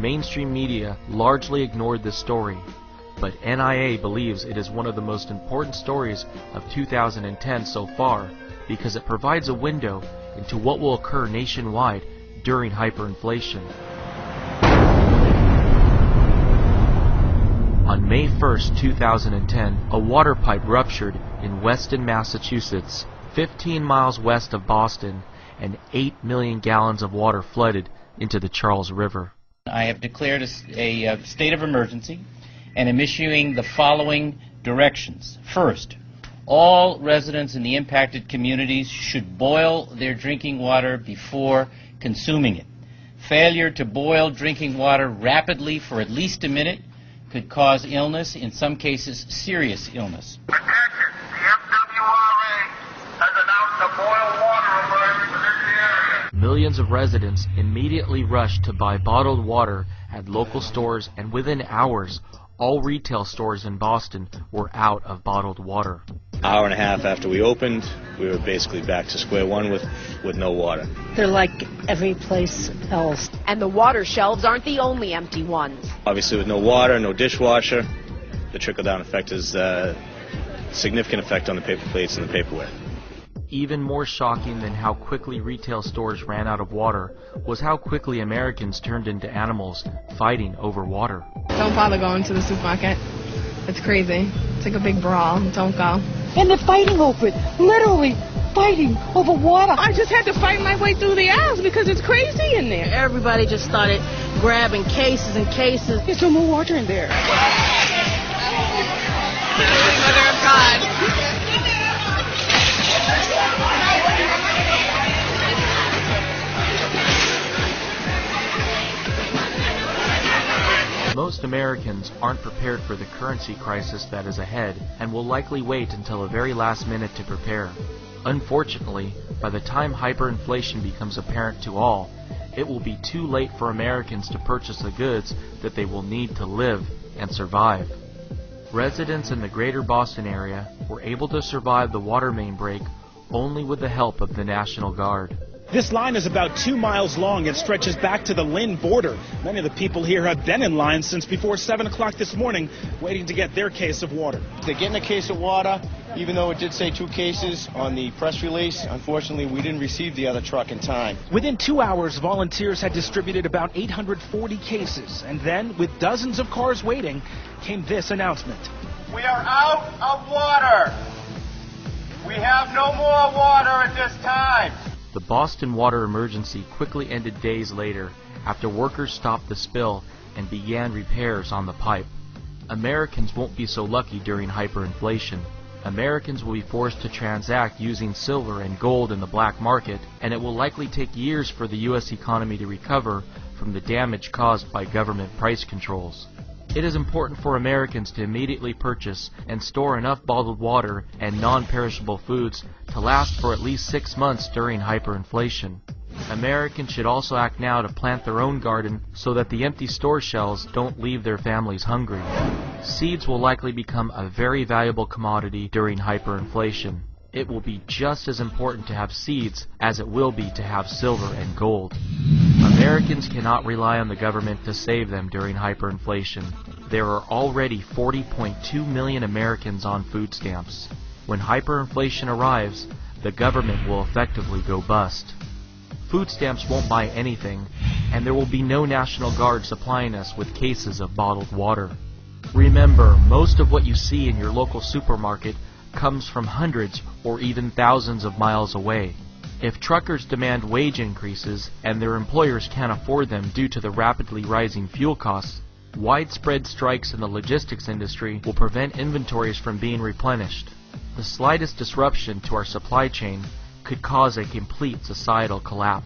mainstream media largely ignored this story, but NIA believes it is one of the most important stories of 2010 so far because it provides a window into what will occur nationwide during hyperinflation. On May 1st, 2010, a water pipe ruptured in Weston, Massachusetts, 15 miles west of Boston, and 8 million gallons of water flooded into the Charles River. I have declared a state of emergency and am issuing the following directions. First, all residents in the impacted communities should boil their drinking water before consuming it. Failure to boil drinking water rapidly for at least a minute could cause illness, in some cases serious illness. Attention, the FWRA has announced a boil water alert for this area. Millions of residents immediately rushed to buy bottled water at local stores, and within hours, all retail stores in Boston were out of bottled water. Hour and a half after we opened, we were basically back to square one with no water. They're like every place else. And the water shelves aren't the only empty ones. Obviously with no water, no dishwasher, the trickle-down effect is a significant effect on the paper plates and the paperware. Even more shocking than how quickly retail stores ran out of water was how quickly Americans turned into animals fighting over water. Don't bother going to the supermarket. It's crazy. It's like a big brawl. Don't go. And they're fighting over it. Literally fighting over water. I just had to fight my way through the aisles because it's crazy in there. Everybody just started grabbing cases and cases. There's no more water in there. Mother of God. Most Americans aren't prepared for the currency crisis that is ahead and will likely wait until the very last minute to prepare. Unfortunately, by the time hyperinflation becomes apparent to all, it will be too late for Americans to purchase the goods that they will need to live and survive. Residents in the greater Boston area were able to survive the water main break only with the help of the National Guard. This line is about 2 miles long and stretches back to the Lynn border. Many of the people here have been in line since before 7 o'clock this morning, waiting to get their case of water. They're getting a case of water, even though it did say 2 cases on the press release. Unfortunately, we didn't receive the other truck in time. Within 2 hours, volunteers had distributed about 840 cases. And then, with dozens of cars waiting, came this announcement. We are out of water. We have no more water at this time. The Boston water emergency quickly ended days later after workers stopped the spill and began repairs on the pipe. Americans won't be so lucky during hyperinflation. Americans will be forced to transact using silver and gold in the black market, and it will likely take years for the U.S. economy to recover from the damage caused by government price controls. It is important for Americans to immediately purchase and store enough bottled water and non-perishable foods to last for at least 6 months during hyperinflation. Americans should also act now to plant their own garden so that the empty store shelves don't leave their families hungry. Seeds will likely become a very valuable commodity during hyperinflation. It will be just as important to have seeds as it will be to have silver and gold. Americans cannot rely on the government to save them during hyperinflation. There are already 40.2 million Americans on food stamps. When hyperinflation arrives, the government will effectively go bust. Food stamps won't buy anything, and there will be no National Guard supplying us with cases of bottled water. Remember, most of what you see in your local supermarket comes from hundreds or even thousands of miles away. If truckers demand wage increases and their employers can't afford them due to the rapidly rising fuel costs, widespread strikes in the logistics industry will prevent inventories from being replenished. The slightest disruption to our supply chain could cause a complete societal collapse.